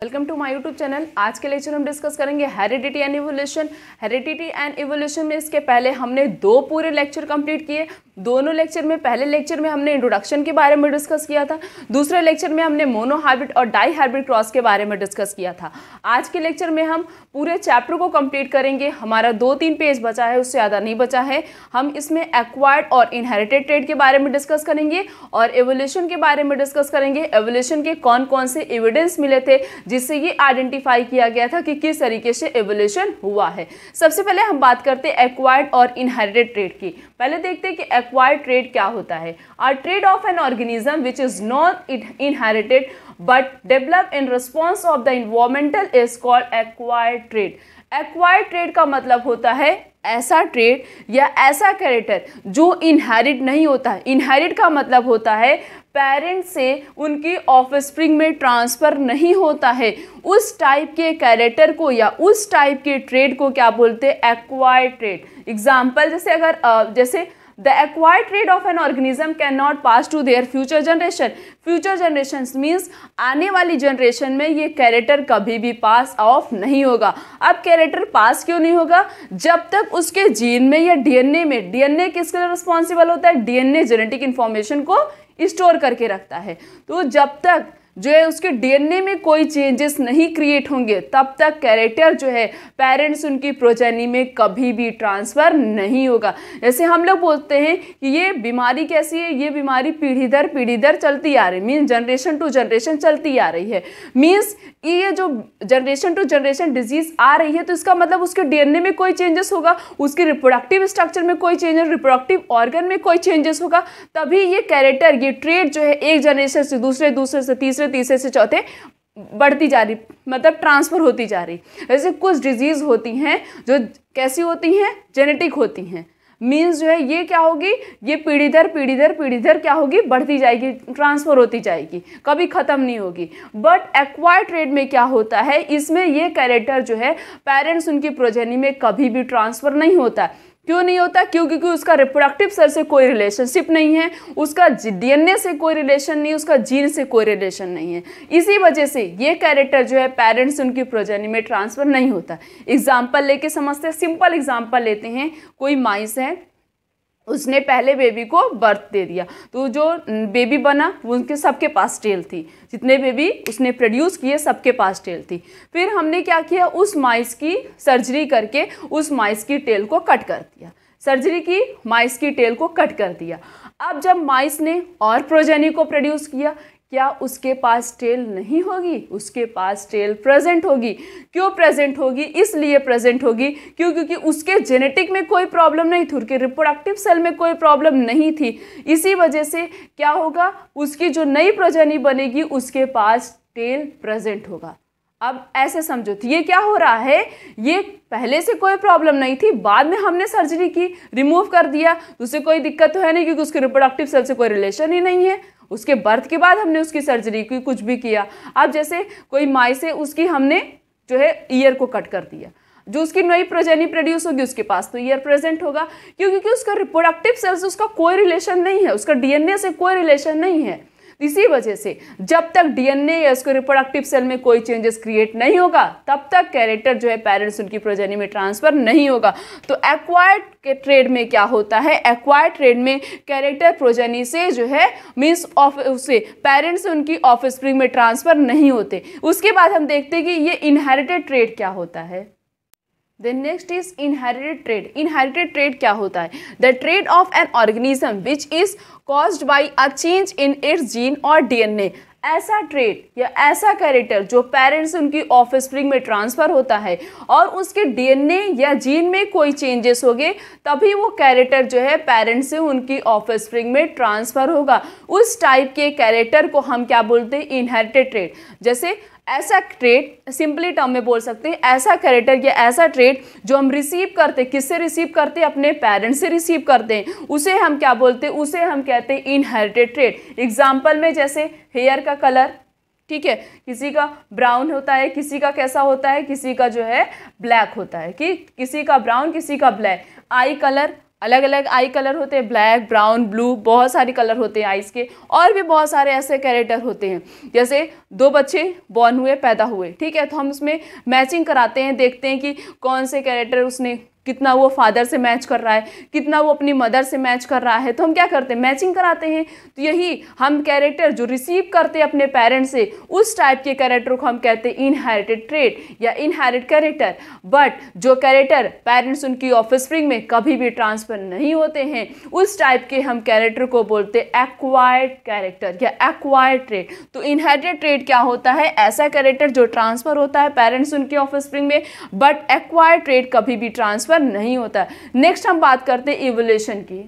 Welcome to my YouTube channel. आज के lecture हम डिस्कस करेंगे heredity and evolution. Heredity and evolution में इसके पहले हमने दो पूरे लेक्चर कंप्लीट किए। दोनों लेक्चर में पहले लेक्चर में हमने इंट्रोडक्शन के बारे में डिस्कस किया था, दूसरे लेक्चर में हमने मोनो हाइब्रिड और डाई हाइब्रिड क्रॉस के बारे में डिस्कस किया था। आज के लेक्चर में हम पूरे चैप्टर को कंप्लीट करेंगे। हमारा 2-3 पेज बचा है, उससे ज़्यादा नहीं बचा है। हम इसमें एक्वायर्ड और इनहेरिटेड ट्रेड के बारे में डिस्कस करेंगे और एवोल्यूशन के बारे में डिस्कस करेंगे। एवोल्यूशन के कौन कौन से एविडेंस मिले थे जिससे ये आइडेंटिफाई किया गया था कि किस तरीके से एवोल्यूशन हुआ है। सबसे पहले हम बात करते हैं एक्वायर्ड और इनहेरिटेड ट्रेड की। पहले देखते हैं कि एक्वायर्ड ट्रेड क्या होता है। अ trade off an organism which is not inherited but develop in response of the environmental is called acquired trade. Acquired trade का मतलब होता है ऐसा ट्रेड या ऐसा कैरेक्टर जो इनहेरिट नहीं होता है। इनहेरिट का मतलब होता है पेरेंट से उनकी ऑफस्प्रिंग में ट्रांसफर नहीं होता है। उस टाइप के कैरेक्टर को या उस टाइप के ट्रेड को क्या बोलते हैं? Acquired trade. एग्जाम्पल जैसे The acquired trait of an organism cannot pass to their future generation. Future generations means आने वाली जनरेशन में ये कैरेक्टर कभी भी पास ऑफ नहीं होगा। अब कैरेक्टर पास क्यों नहीं होगा? जब तक उसके जीन में या डीएनए में, डीएनए किसके लिए रिस्पॉन्सिबल होता है? डीएनए जेनेटिक इन्फॉर्मेशन को स्टोर करके रखता है। तो जब तक जो है उसके डीएनए में कोई चेंजेस नहीं क्रिएट होंगे तब तक कैरेक्टर जो है पेरेंट्स उनकी प्रोजेनी में कभी भी ट्रांसफ़र नहीं होगा। जैसे हम लोग बोलते हैं कि ये बीमारी कैसी है, ये बीमारी पीढ़ी दर चलती आ रही, मीन्स जनरेशन टू जनरेशन चलती आ रही है। मीन्स ये जो जनरेशन टू जनरेशन डिजीज आ रही है तो इसका मतलब उसके डीएनए में कोई चेंजेस होगा, उसके रिप्रोडक्टिव स्ट्रक्चर में कोई चेंजेस, रिप्रोडक्टिव ऑर्गन में कोई चेंजेस होगा, तभी ये कैरेक्टर, ये ट्रेड जो है एक जनरेशन से दूसरे से तीसरे से चौथे बढ़ती जा रही, मतलब ट्रांसफर होती जा रही। वैसे कुछ डिजीज होती हैं जो कैसी होती हैं? जेनेटिक होती हैं। मीन्स जो है ये क्या होगी, ये पीढ़ी दर क्या होगी? बढ़ती जाएगी, ट्रांसफर होती जाएगी, कभी ख़त्म नहीं होगी। बट एक्वायर्ड ट्रेड में क्या होता है, इसमें ये कैरेक्टर जो है पेरेंट्स उनकी प्रोजेनी में कभी भी ट्रांसफ़र नहीं होता। क्यों नहीं होता? क्योंकि उसका रिप्रोडक्टिव सेल से कोई रिलेशनशिप नहीं है, उसका डीएनए से कोई रिलेशन नहीं, उसका जीन से कोई रिलेशन नहीं है। इसी वजह से ये कैरेक्टर जो है पेरेंट्स उनकी प्रोजेनी में ट्रांसफ़र नहीं होता। एग्जाम्पल लेके समझते हैं, सिंपल एग्जाम्पल लेते हैं। कोई माइस है, उसने पहले बेबी को बर्थ दे दिया, तो जो बेबी बना उनके सबके पास टेल थी, जितने बेबी उसने प्रोड्यूस किए सबके पास टेल थी। फिर हमने क्या किया, उस माइस की सर्जरी करके उस माइस की टेल को कट कर दिया, सर्जरी की माइस की टेल को कट कर दिया। अब जब माइस ने और प्रोजेनी को प्रोड्यूस किया, क्या उसके पास टेल नहीं होगी? उसके पास टेल प्रेजेंट होगी। क्यों प्रेजेंट होगी? इसलिए प्रेजेंट होगी क्योंकि उसके जेनेटिक में कोई प्रॉब्लम नहीं थी, उसके रिप्रोडक्टिव सेल में कोई प्रॉब्लम नहीं थी। इसी वजह से क्या होगा, उसकी जो नई प्रोजेनी बनेगी उसके पास टेल प्रेजेंट होगा। अब ऐसे समझो, तो ये क्या हो रहा है, ये पहले से कोई प्रॉब्लम नहीं थी, बाद में हमने सर्जरी की, रिमूव कर दिया, तो उससे कोई दिक्कत तो है नहीं क्योंकि उसके रिप्रोडक्टिव सेल से कोई रिलेशन ही नहीं है। उसके बर्थ के बाद हमने उसकी सर्जरी की, कुछ भी किया। अब जैसे कोई माइस है, उसकी हमने जो है ईयर को कट कर दिया, जो उसकी नई प्रोजेनी प्रोड्यूस होगी उसके पास तो ईयर प्रेजेंट होगा, क्योंकि उसका रिप्रोडक्टिव सेल से उसका कोई रिलेशन नहीं है, उसका डीएनए से कोई रिलेशन नहीं है। इसी वजह से जब तक डीएनए या उसके रिप्रोडक्टिव सेल में कोई चेंजेस क्रिएट नहीं होगा तब तक कैरेक्टर जो है पेरेंट्स उनकी प्रोजेनी में ट्रांसफर नहीं होगा। तो एक्वायर्ड के ट्रेड में क्या होता है, एक्वायर्ड ट्रेड में कैरेक्टर प्रोजेनी से जो है मीन्स ऑफ उससे पेरेंट्स से उनकी ऑफस्प्रिंग में ट्रांसफर नहीं होते। उसके बाद हम देखते हैं कि ये इनहेरिटेड ट्रेड क्या होता है। Then next is inherited trait. Inherited trait क्या होता है? The trait of an organism which is caused by a change in its gene or DNA. ऐसा ट्रेड या ऐसा कैरेक्टर जो पेरेंट्स उनकी ऑफस्प्रिंग में ट्रांसफ़र होता है और उसके डीएनए या जीन में कोई चेंजेस होंगे तभी वो कैरेक्टर जो है पेरेंट्स से उनकी ऑफस्प्रिंग में ट्रांसफ़र होगा। उस टाइप के कैरेक्टर को हम क्या बोलते हैं? Inherited trade. जैसे ऐसा ट्रेड सिंपली टर्म में बोल सकते हैं, ऐसा कैरेक्टर या ऐसा ट्रेड जो हम रिसीव करते, किससे रिसीव करते? अपने पेरेंट्स से रिसीव करते हैं, उसे हम क्या बोलते हैं? उसे हम कहते हैं इनहेरिटेड ट्रेड। एग्जाम्पल में जैसे हेयर का कलर, ठीक है, किसी का ब्राउन होता है, किसी का कैसा होता है, किसी का जो है ब्लैक होता है, कि किसी का ब्राउन किसी का ब्लैक। आई कलर अलग अलग आई कलर होते हैं, ब्लैक, ब्राउन, ब्लू, बहुत सारे कलर होते हैं आइस के। और भी बहुत सारे ऐसे कैरेक्टर होते हैं, जैसे दो बच्चे बॉर्न हुए, पैदा हुए, ठीक है, तो हम उसमें मैचिंग कराते हैं, देखते हैं कि कौन से कैरेक्टर उसने कितना वो फादर से मैच कर रहा है, कितना वो अपनी मदर से मैच कर रहा है, तो हम क्या करते हैं, मैचिंग कराते हैं। तो यही हम कैरेक्टर जो रिसीव करते हैं अपने पेरेंट्स से, उस टाइप के कैरेक्टर को हम कहते हैं इनहेरिटेड ट्रेट या इनहेरिट कैरेक्टर। बट जो कैरेक्टर पेरेंट्स उनकी ऑफस्प्रिंग में कभी भी ट्रांसफर नहीं होते हैं, उस टाइप के हम कैरेक्टर को बोलते हैं एक्वायर्ड कैरेक्टर या एक्वायर्ड ट्रेट। तो इनहेरिटेड ट्रेट क्या होता है, ऐसा कैरेक्टर जो ट्रांसफर होता है पेरेंट्स उनकी ऑफस्प्रिंग में, बट एक्वायर्ड ट्रेट कभी भी ट्रांसफर नहीं होता। नेक्स्ट हम बात करते हैं इवोल्यूशन की।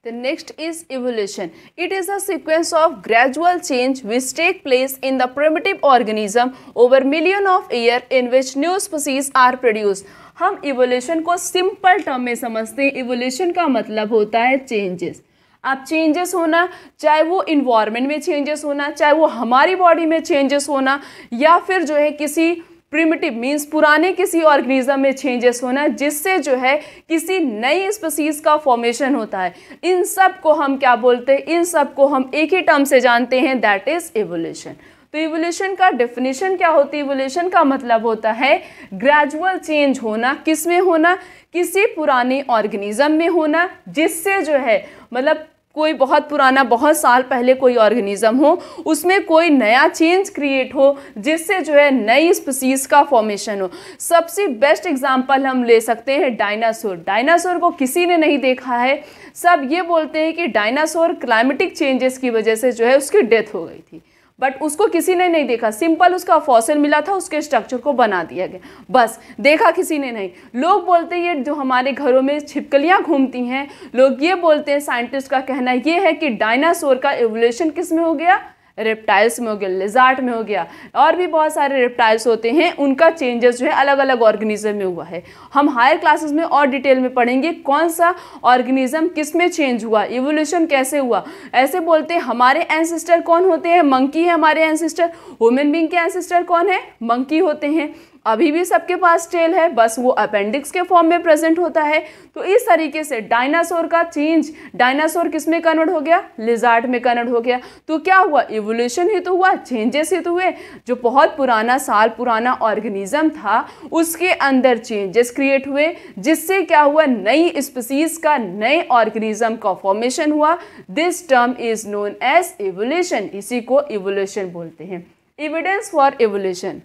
The next is evolution. It is a sequence of gradual change which take place in the primitive organism over million of years in which new species are produced. हम evolution को simple term में समझते हैं। evolution का मतलब होता है changes। अब चेंजेस होना, चाहे वो इन्वायरमेंट में चेंजेस होना, चाहे वो हमारी बॉडी में चेंजेस होना, या फिर जो है किसी प्रिमिटिव मीन्स पुराने किसी ऑर्गेनिज्म में चेंजेस होना, जिससे जो है किसी नई स्पीसीज का फॉर्मेशन होता है, इन सब को हम क्या बोलते हैं, इन सब को हम एक ही टर्म से जानते हैं, दैट इज इवोल्यूशन। तो इवोल्यूशन का डेफिनेशन क्या होती है, इवोल्यूशन का मतलब होता है ग्रेजुअल चेंज होना। किस में होना, किसी पुराने ऑर्गेनिज्म में होना, जिससे जो है मतलब कोई बहुत पुराना, बहुत साल पहले कोई ऑर्गेनिज्म हो, उसमें कोई नया चेंज क्रिएट हो, जिससे जो है नई स्पीसीज का फॉर्मेशन हो। सबसे बेस्ट एग्जांपल हम ले सकते हैं डायनासोर। डायनासोर को किसी ने नहीं देखा है, सब ये बोलते हैं कि डायनासोर क्लाइमेटिक चेंजेस की वजह से जो है उसकी डेथ हो गई थी, बट उसको किसी ने नहीं देखा। सिंपल उसका फॉसिल मिला था, उसके स्ट्रक्चर को बना दिया गया, बस, देखा किसी ने नहीं। लोग बोलते हैं ये जो हमारे घरों में छिपकलियां घूमती हैं, लोग ये बोलते हैं, साइंटिस्ट का कहना ये है कि डायनासोर का इवोल्यूशन किस में हो गया, रेप्टाइल्स में हो गया, लिजार्ड में हो गया, और भी बहुत सारे रेप्टाइल्स होते हैं, उनका चेंजेस जो है अलग अलग ऑर्गेनिज्म में हुआ है। हम हायर क्लासेस में और डिटेल में पढ़ेंगे कौन सा ऑर्गेनिज्म किस में चेंज हुआ, इवोल्यूशन कैसे हुआ। ऐसे बोलते हैं हमारे एंसेस्टर कौन होते हैं, मंकी है हमारे एंसेस्टर। ह्यूमन बीइंग के एंसेस्टर कौन है, मंकी होते हैं। अभी भी सबके पास टेल है, बस वो अपेंडिक्स के फॉर्म में प्रेजेंट होता है। तो इस तरीके से डायनासोर का चेंज, डायनासोर किस में कन्वर्ट हो गया, लिजार्ड में कन्वर्ट हो गया। तो क्या हुआ, इवोल्यूशन ही तो हुआ, चेंजेस ही तो हुए। जो बहुत पुराना साल पुराना ऑर्गेनिज्म था, उसके अंदर चेंजेस क्रिएट हुए, जिससे क्या हुआ, नई स्पीसीज का, नए ऑर्गेनिज्म का फॉर्मेशन हुआ। This term is known as evolution, इसी को इवोल्यूशन बोलते हैं। एविडेंस फॉर इवोल्यूशन,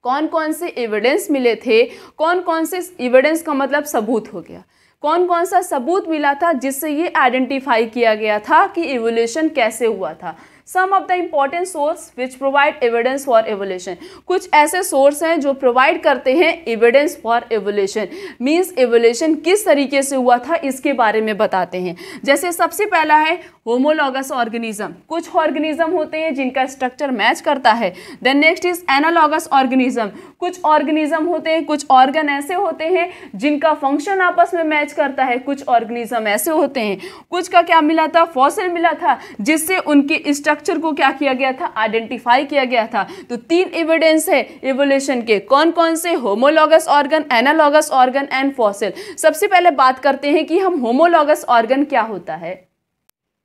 कौन कौन से एविडेंस मिले थे, कौन कौन से एविडेंस का मतलब सबूत हो गया, कौन कौन सा सबूत मिला था जिससे ये आइडेंटिफाई किया गया था कि इवोल्यूशन कैसे हुआ था। Some of the important source which provide evidence for evolution, कुछ ऐसे सोर्स हैं जो प्रोवाइड करते हैं evidence for evolution, means evolution किस तरीके से हुआ था इसके बारे में बताते हैं। जैसे सबसे पहला है होमोलॉगस ऑर्गेनिज्म, कुछ ऑर्गेनिज्म होते हैं जिनका स्ट्रक्चर मैच करता है। Then next is analogous organism, कुछ ऑर्गेनिज्म होते हैं, कुछ ऑर्गन ऐसे होते हैं जिनका फंक्शन आपस में मैच करता है। कुछ ऑर्गेनिज्म ऐसे होते हैं, कुछ का क्या मिला था, फॉसिल मिला था, जिससे उनके स्ट्रक्चर को क्या किया गया था, आइडेंटिफाई किया गया था। तो तीन एविडेंस है इवोल्यूशन के, कौन कौन से, homologous organ, analogous organ and fossil. सबसे पहले बात करते हैं कि हम होमोलॉगस ऑर्गन क्या होता है।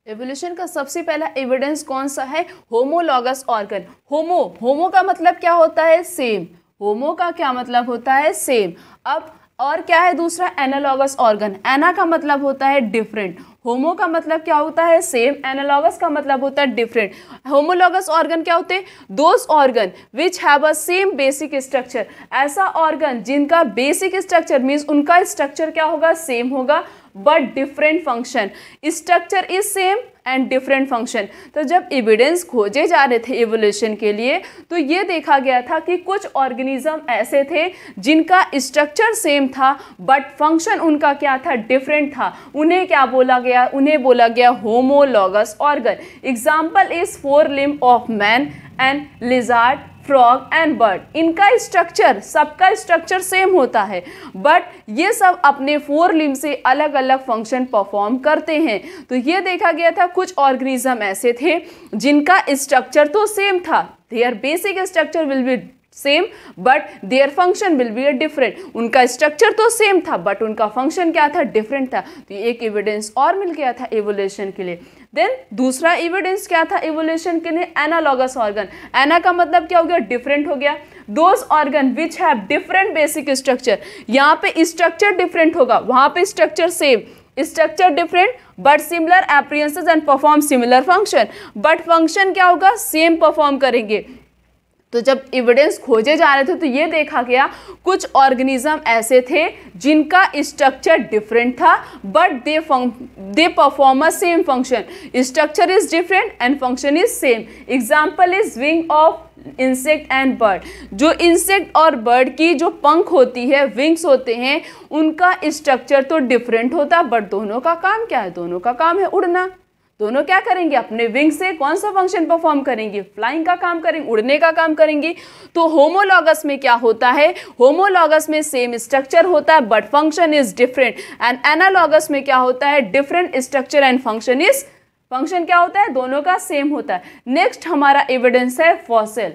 एवोल्यूशन का सबसे पहला एविडेंस कौन सा है, होमोलॉगस ऑर्गन। होमो का मतलब क्या होता है, सेम। होमो का क्या मतलब होता है, सेम। अब और क्या है दूसरा, एनालॉगस ऑर्गन। एना का मतलब होता है डिफरेंट, होमो का मतलब क्या होता है, सेम। एनालॉगस का मतलब होता है डिफरेंट। होमोलॉगस ऑर्गन क्या होते हैं, those organ which have a same basic structure, ऐसा ऑर्गन जिनका बेसिक स्ट्रक्चर मीन्स उनका स्ट्रक्चर क्या होगा, सेम होगा, but different function. Structure is same and different function. तो जब एविडेंस खोजे जा रहे थे इवोल्यूशन के लिए, तो ये देखा गया था कि कुछ ऑर्गेनिज्म ऐसे थे जिनका स्ट्रक्चर सेम था बट फंक्शन उनका क्या था, डिफरेंट था। उन्हें क्या बोला गया, उन्हें बोला गया homologous organ. Example is 4 limb of man and lizard, frog and bird. इनका स्ट्रक्चर, सबका स्ट्रक्चर सेम होता है, बट ये सब अपने 4 लिम्ब से अलग अलग फंक्शन परफॉर्म करते हैं। तो ये देखा गया था कुछ ऑर्गेनिज्म ऐसे थे जिनका स्ट्रक्चर तो सेम था, their basic structure will be same but their function will be different. उनका स्ट्रक्चर तो सेम था बट उनका फंक्शन क्या था, डिफरेंट था। तो एक एविडेंस और मिल गया था इवोल्यूशन के लिए। देन दूसरा एविडेंस क्या था इवोल्यूशन के लिए, एनालॉगस ऑर्गन। एना का मतलब क्या हो गया, डिफरेंट हो गया। Those organ which have different basic structure, यहाँ पे स्ट्रक्चर डिफरेंट होगा, वहां पे structure same, structure different but similar appearances and perform similar function, but function क्या होगा, सेम परफॉर्म करेंगे। तो जब एविडेंस खोजे जा रहे थे तो ये देखा गया कुछ ऑर्गेनिज्म ऐसे थे जिनका स्ट्रक्चर डिफरेंट था but they perform a same function. Structure is different and function is same. Example is wing of insect and bird. जो इंसेक्ट और बर्ड की जो पंख होती है, विंग्स होते हैं, उनका स्ट्रक्चर तो डिफरेंट होता बट दोनों का काम क्या है, दोनों का काम है उड़ना। दोनों क्या करेंगे, अपने विंग से कौन सा फंक्शन परफॉर्म करेंगे, फ्लाइंग का काम करेंगे, उड़ने का काम करेंगे। तो होमोलॉगस में क्या होता है, होमोलॉगस में सेम स्ट्रक्चर होता है but function is different, and analogous में क्या होता है, डिफरेंट स्ट्रक्चर एंड फंक्शन क्या होता है, दोनों का सेम होता है। नेक्स्ट हमारा एविडेंस है फॉसिल।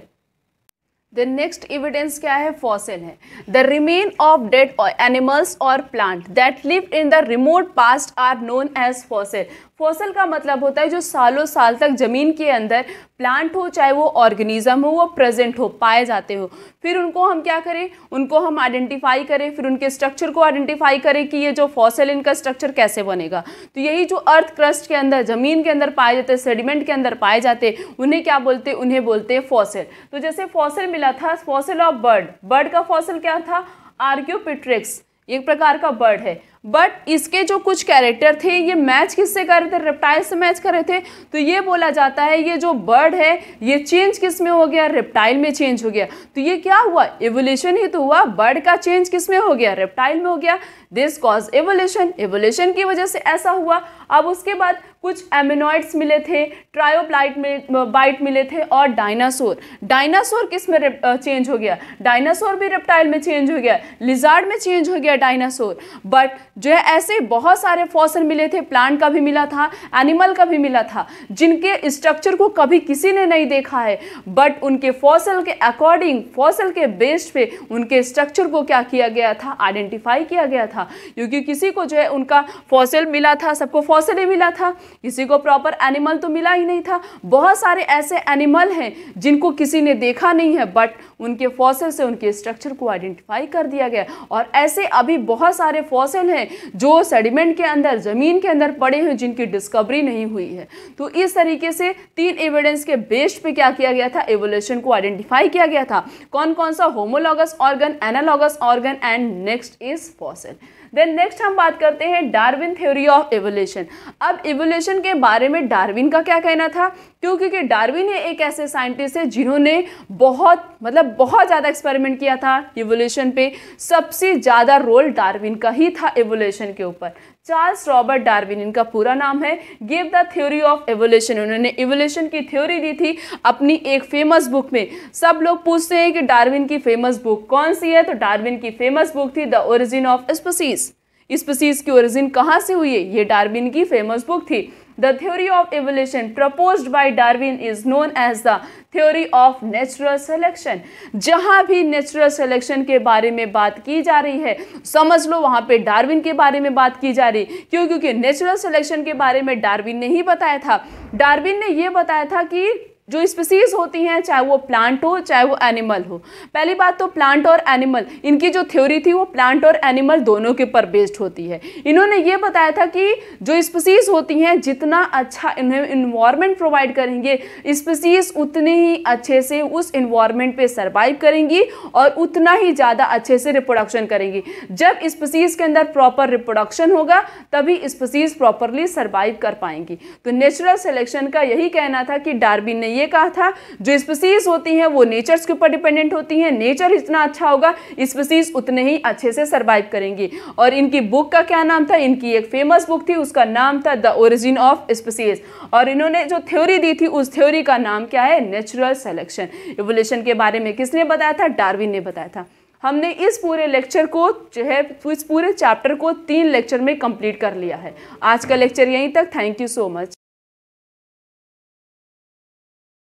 देन नेक्स्ट एविडेंस क्या है, फॉसिल है। The remain of dead animals और plant that live in the remote past are known as fossil. Fossil का मतलब होता है जो सालों साल तक जमीन के अंदर प्लांट हो चाहे वो ऑर्गेनिज्म हो, वो प्रेजेंट हो, पाए जाते हो। फिर उनको हम क्या करें, उनको हम आइडेंटिफाई करें, फिर उनके स्ट्रक्चर को आइडेंटिफाई करें कि ये जो फॉसिल इनका स्ट्रक्चर कैसे बनेगा। तो यही जो अर्थ क्रस्ट के अंदर, जमीन के अंदर पाए जाते, सेडिमेंट के अंदर पाए जाते, उन्हें क्या बोलते हैं, उन्हें बोलते हैं फॉसिल। तो जैसे फॉसिल मिला था, फॉसिल ऑफ बर्ड, बर्ड का फॉसिल क्या था, आर्क्योपिट्रिक्स, एक प्रकार का बर्ड है। बट इसके जो कुछ कैरेक्टर थे ये मैच किससे कर रहे थे, रेप्टाइल से मैच कर रहे थे। तो ये बोला जाता है ये जो बर्ड है ये चेंज किस में हो गया, रेप्टाइल में चेंज हो गया। तो ये क्या हुआ, एवोल्यूशन ही तो हुआ, बर्ड का चेंज किस में हो गया, रेप्टाइल में हो गया। दिस कॉज एवोल्यूशन, एवोल्यूशन की वजह से ऐसा हुआ। अब उसके बाद कुछ एमिनॉइड्स मिले थे, ट्रायोबाइट मिले थे और डायनासोर किस में चेंज हो गया, डायनासोर भी रेप्टाइल में चेंज हो गया, लिजार्ड में चेंज हो गया डायनासोर। बट जो है ऐसे बहुत सारे फॉसिल मिले थे, प्लांट का भी मिला था, एनिमल का भी मिला था, जिनके स्ट्रक्चर को कभी किसी ने नहीं देखा है बट उनके फॉसिल के अकॉर्डिंग, फॉसिल के बेस पे उनके स्ट्रक्चर को क्या किया गया था, आइडेंटिफाई किया गया था। क्योंकि किसी को जो है उनका फॉसिल मिला था, सबको फॉसिल ही मिला था, किसी को प्रॉपर एनिमल तो मिला ही नहीं था। बहुत सारे ऐसे एनिमल हैं जिनको किसी ने देखा नहीं है बट उनके फॉसिल से उनके स्ट्रक्चर को आइडेंटिफाई कर दिया गया। और ऐसे अभी बहुत सारे फॉसिल हैं जो सेडिमेंट के अंदर, जमीन के अंदर पड़े हैं, जिनकी डिस्कवरी नहीं हुई है। तो इस तरीके से 3 एविडेंस के बेस पे क्या किया गया था, एवोल्यूशन को आइडेंटिफाई किया गया था। कौन कौन सा, homologous organ, analogous organ and next is fossil. Then next हम बात करते हैं डार्विन थ्योरी ऑफ एवोल्यूशन। अब एवोल्यूशन के बारे में डार्विन का क्या कहना था, क्योंकि डार्विन एक ऐसे साइंटिस्ट है जिन्होंने बहुत ज़्यादा एक्सपेरिमेंट किया था एवोल्यूशन पे। सबसे ज़्यादा रोल डार्विन का ही था एवोल्यूशन के ऊपर। चार्ल्स रॉबर्ट डार्विन इनका पूरा नाम है, give the theory of evolution. उन्होंने एवोल्यूशन की थ्योरी दी थी अपनी एक फेमस बुक में। सब लोग पूछते हैं कि डार्विन की फेमस बुक कौन सी है, तो डार्विन की फेमस बुक थी the origin of species. Species की ओरिजिन कहाँ से हुई है, ये डार्विन की फेमस बुक थी। The theory of evolution proposed by Darwin is known as the theory of natural selection। जहाँ भी नेचुरल सिलेक्शन के बारे में बात की जा रही है समझ लो वहाँ पे डार्विन के बारे में बात की जा रही। क्यों, क्योंकि नेचुरल सिलेक्शन के बारे में डार्विन ने ही बताया था। डार्विन ने ये बताया था कि जो स्पीसीज होती हैं, चाहे वो प्लांट हो चाहे वो एनिमल हो। पहली बात तो प्लांट और एनिमल, इनकी जो थ्योरी थी वो प्लांट और एनिमल दोनों के ऊपर बेस्ड होती है। इन्होंने ये बताया था कि जो स्पीसीज होती हैं जितना अच्छा इन्हें इन्वायरमेंट प्रोवाइड करेंगे, स्पीसीज उतने ही अच्छे से उस इन्वायरमेंट पे सर्वाइव करेंगी और उतना ही ज़्यादा अच्छे से रिप्रोडक्शन करेंगी। जब स्पीसीज के अंदर प्रॉपर रिप्रोडक्शन होगा तभी स्पीसीज प्रॉपरली सर्वाइव कर पाएंगी। तो नेचुरल सिलेक्शन का यही कहना था कि डार्विन ने ये कहा था जो स्पीसीज होती हैं वो नेचर्स के ऊपर डिपेंडेंट होती हैं, नेचर जितना अच्छा होगा स्पीसीज उतने ही अच्छे से सर्वाइव करेंगी। और इनकी बुक का क्या नाम था, इनकी एक फेमस बुक थी, उसका नाम था द ओरिजिन ऑफ स्पीसीज। और इन्होंने जो थ्योरी दी थी उस थ्योरी का नाम क्या है, नेचुरल सिलेक्शन। इवोल्यूशन के बारे में किसने बताया था, डार्विन ने बताया था। हमने इस पूरे लेक्चर को जो है, इस पूरे चैप्टर को 3 लेक्चर में कंप्लीट कर लिया है। आज का लेक्चर यहीं तक। Thank you so much.